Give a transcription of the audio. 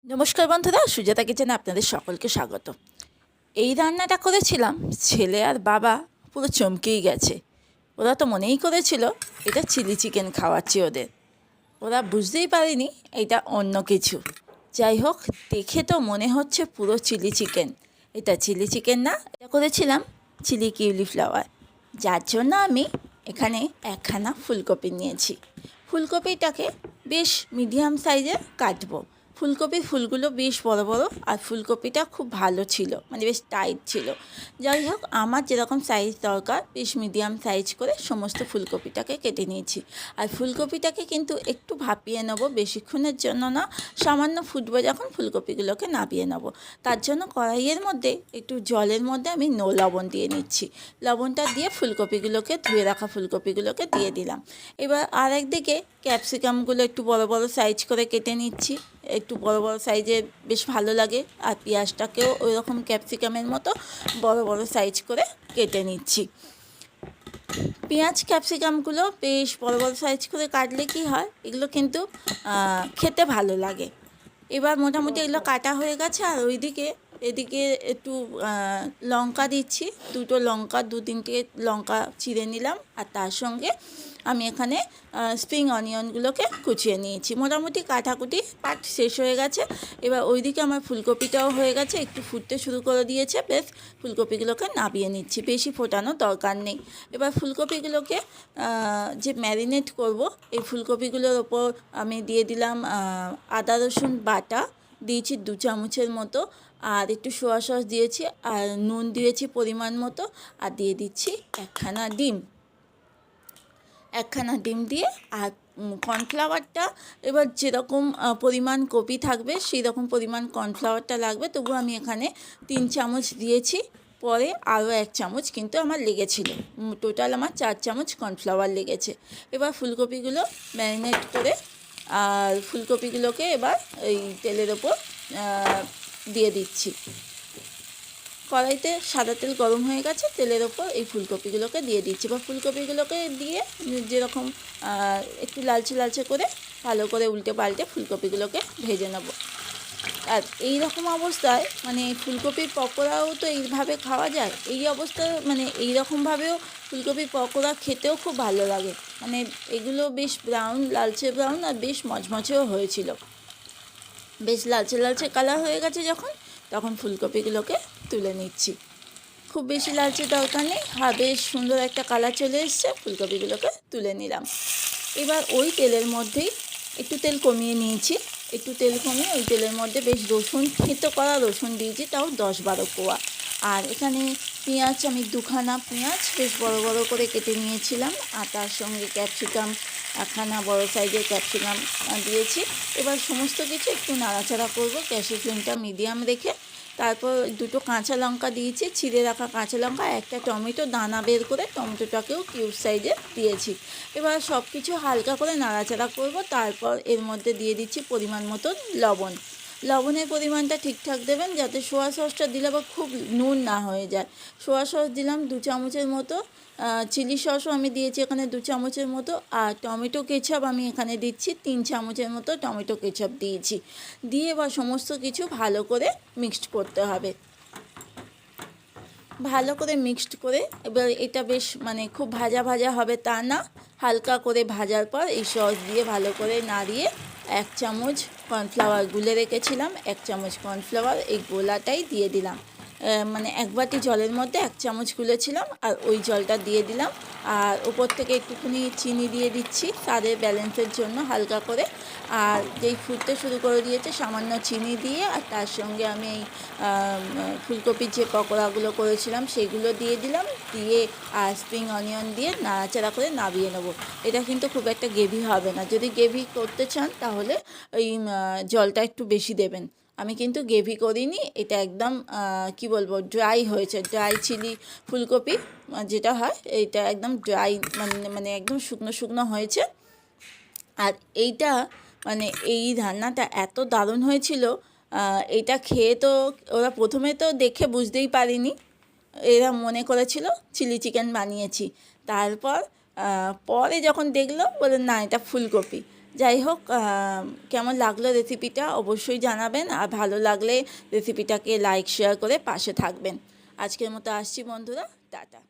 নমস্কার বন্ধুরা, সুজাতা কিচেনে আপনাদের সকলকে স্বাগত। এই রান্নাটা করেছিলাম, ছেলে আর বাবা পুরো চমকেই গেছে। ওরা তো মনেই করেছিল এটা চিলি চিকেন খাওয়াচ্ছি ওদের। ওরা বুঝতেই পারেনি এটা অন্য কিছু। যাই হোক, দেখে তো মনে হচ্ছে পুরো চিলি চিকেন। এটা চিলি চিকেন না, এটা করেছিলাম চিলি কিউলিফ্লাওয়ার। যার জন্য আমি এখানে একখানা ফুলকপি নিয়েছি। ফুলকপিটাকে বেশ মিডিয়াম সাইজে কাটবো। ফুলকপির ফুলগুলো বেশ বড় বড়, আর ফুলকপিটা খুব ভালো ছিল, মানে বেশ টাইট ছিল। যাই হোক, আমার যেরকম সাইজ দরকার বেশ মিডিয়াম সাইজ করে সমস্ত ফুলকপিটাকে কেটে নিয়েছি। আর ফুলকপিটাকে কিন্তু একটু ভাপিয়ে নেবো, বেশিক্ষণের জন্য না। সামান্য ফুটবে যখন ফুলকপিগুলোকে নামিয়ে নেবো। তার জন্য কড়াইয়ের মধ্যে একটু জলের মধ্যে আমি লবণ দিয়ে নিচ্ছি। লবণটা দিয়ে ফুলকপিগুলোকে, ধুয়ে রাখা ফুলকপিগুলোকে দিয়ে দিলাম। এবার আর একদিকে ক্যাপসিকামগুলো একটু বড় বড় সাইজ করে কেটে নিচ্ছি। একটু বড় বড় সাইজের বেশ ভালো লাগে। আর পেঁয়াজটাকেও ওই রকম ক্যাপসিকামের মতো বড় বড় সাইজ করে কেটে নিচ্ছি। পেঁয়াজ ক্যাপসিকামগুলো বেশ বড় বড় সাইজ করে কাটলে কি হয়, এগুলো কিন্তু খেতে ভালো লাগে। এবার মোটামুটি এগুলো কাটা হয়ে গেছে। আর এদিকে একটু লঙ্কা দিচ্ছি। দুটো লঙ্কা, দু তিনটে লঙ্কা চিড়ে নিলাম। আর তার সঙ্গে আমি এখানে স্প্রিং অনিয়নগুলোকে কুচিয়ে নিয়েছি। মোটামুটি কাটাকুটি পাট শেষ হয়ে গেছে। এবার ওইদিকে আমার ফুলকপিটাও হয়ে গেছে, একটু ফুটতে শুরু করে দিয়েছে। বেশ, ফুলকপিগুলোকে নামিয়ে নিচ্ছি, বেশি ফোটানো দরকার নেই। এবার ফুলকপিগুলোকে যে ম্যারিনেট করব, এই ফুলকপিগুলোর ওপর আমি দিয়ে দিলাম আদা রসুন বাটা, দিয়েছি 2 চামচের মতো। আর একটু সোয়া সস দিয়েছি, আর নুন দিয়েছি পরিমাণ মতো। আর দিয়ে দিচ্ছি একখানা ডিম দিয়ে। আর কর্নফ্লাওয়ারটা এবার যেরকম পরিমাণ কপি থাকবে সেই রকম পরিমাণ কর্নফ্লাওয়ারটা লাগবে। তবু আমি এখানে 3 চামচ দিয়েছি। পরে আরও 1 চামচ কিন্তু আমার লেগেছিল। টোটাল আমার 4 চামচ কর্নফ্লাওয়ার লেগেছে। এবার ফুলকপিগুলো ম্যারিনেট করে, আর ফুলকপিগুলোকে এবার এই তেলের ওপর দিয়ে দিচ্ছি। কড়াইতে সাদা তেল গরম হয়ে গেছে, তেলের ওপর এই ফুলকপিগুলোকে দিয়ে দিচ্ছি। বা ফুলকপিগুলোকে দিয়ে যেরকম একটু লালচে লালচে করে ভালো করে উল্টে পাল্টে ফুলকপিগুলোকে ভেজে নেব। আর এই রকম অবস্থায় মানে ফুলকপির পকোড়াও তো এইভাবে খাওয়া যায়। এই অবস্থা মানে এই রকমভাবেও ফুলকপির পকোড়া খেতেও খুব ভালো লাগে। মানে এগুলো বেশ ব্রাউন, লালচে ব্রাউন, আর বেশ মচমচেও হয়েছিল। বেশ লালচে লালচে কালার হয়ে গেছে যখন, তখন ফুলকপিগুলোকে তুলে নিচ্ছি। খুব বেশি লালচে দরকার নেই। হ্যাঁ, বেশ সুন্দর একটা কালার চলে এসছে। ফুলকপিগুলোকে তুলে নিলাম। এবার ওই তেলের মধ্যেই একটু তেল কমিয়ে নিয়েছি। একটু তেল কমিয়ে ওই তেলের মধ্যে বেশ রসুন, থেঁতো করা রসুন দিয়েছি, তাও 10-12 কোয়া। আর এখানে পেঁয়াজ, আমি 2খানা পেঁয়াজ বেশ বড় বড় করে কেটে নিয়েছিলাম। আর তার সঙ্গে ক্যাপসিকাম, একখানা বড় সাইজের ক্যাপসিকাম দিয়েছি। এবার সমস্ত কিছু একটু নাড়াচাড়া করব, গ্যাসের ফ্লেমটা মিডিয়াম রেখে। তারপর 2টো কাঁচা লঙ্কা দিয়েছি, ছিঁড়ে রাখা কাঁচা লঙ্কা, একটা টমেটো দানা বের করে টমেটোটাকেও কিউব সাইজে দিয়েছি। এবার সব কিছু হালকা করে নাড়াচাড়া করব। তারপর এর মধ্যে দিয়ে দিচ্ছি পরিমাণ মতো লবণ। লবণের পরিমাণটা ঠিকঠাক দেবেন, যাতে সোয়া সসটা দিলে আবার খুব নুন না হয়ে যায়। সোয়া সস দিলাম 2 চামচের মতো। চিলি সসও আমি দিয়েছি এখানে 2 চামচের মতো। আর টমেটো কেচাপ আমি এখানে দিচ্ছি 3 চামচের মতো টমেটো কেচাপ দিয়েছি। দিয়ে এবার সমস্ত কিছু ভালো করে মিক্সড করতে হবে। ভালো করে মিক্সড করে এবার এটা বেশ মানে খুব ভাজা ভাজা হবে তা না, হালকা করে ভাজার পর এই সস দিয়ে ভালো করে নাড়িয়ে 1 চামচ কর্নফ্লাওয়ার গুলে রেখেছিলাম, 1 চামচ কর্নফ্লাওয়ার এই গোলাটাই দিয়ে দিলাম। মানে 1 বাটি জলের মধ্যে 1 চামচ গুলেছিলাম, আর ওই জলটা দিয়ে দিলাম। আর ওপর থেকে একটুখানি চিনি দিয়ে দিচ্ছি স্বাদের ব্যালেন্সের জন্য হালকা করে। আর যেই ফুটতে শুরু করে দিয়েছে সামান্য চিনি দিয়ে, আর তার সঙ্গে আমি এই ফুলকপির যে পকোড়াগুলো করেছিলাম সেগুলো দিয়ে দিলাম। দিয়ে আর স্প্রিং অনিয়ন দিয়ে নাড়াচাড়া করে নামিয়ে নেবো। এটা কিন্তু খুব একটা গ্রেভি হবে না। যদি গ্রেভি করতে চান তাহলে ওই জলটা একটু বেশি দেবেন। আমি কিন্তু গ্রেভি করিনি, এটা একদম কি বলবো, ড্রাই হয়েছে। ড্রাই চিলি ফুলকপি যেটা হয়, এইটা একদম ড্রাই, মানে একদম শুকনো শুকনো হয়েছে। আর এইটা মানে এই রান্নাটা এত দারুণ হয়েছিল। এটা খেয়ে তো ওরা প্রথমে তো দেখে বুঝতেই পারিনি, এরা মনে করেছিল চিলি চিকেন বানিয়েছি। তারপর পরে যখন দেখলো, বলে না এটা ফুলকপি। যাই হোক, কেমন লাগলো রেসিপিটা অবশ্যই জানাবেন, আর ভালো লাগলে রেসিপিটাকে লাইক শেয়ার করে পাশে থাকবেন। আজকের মতো আসছি বন্ধুরা, টাটা।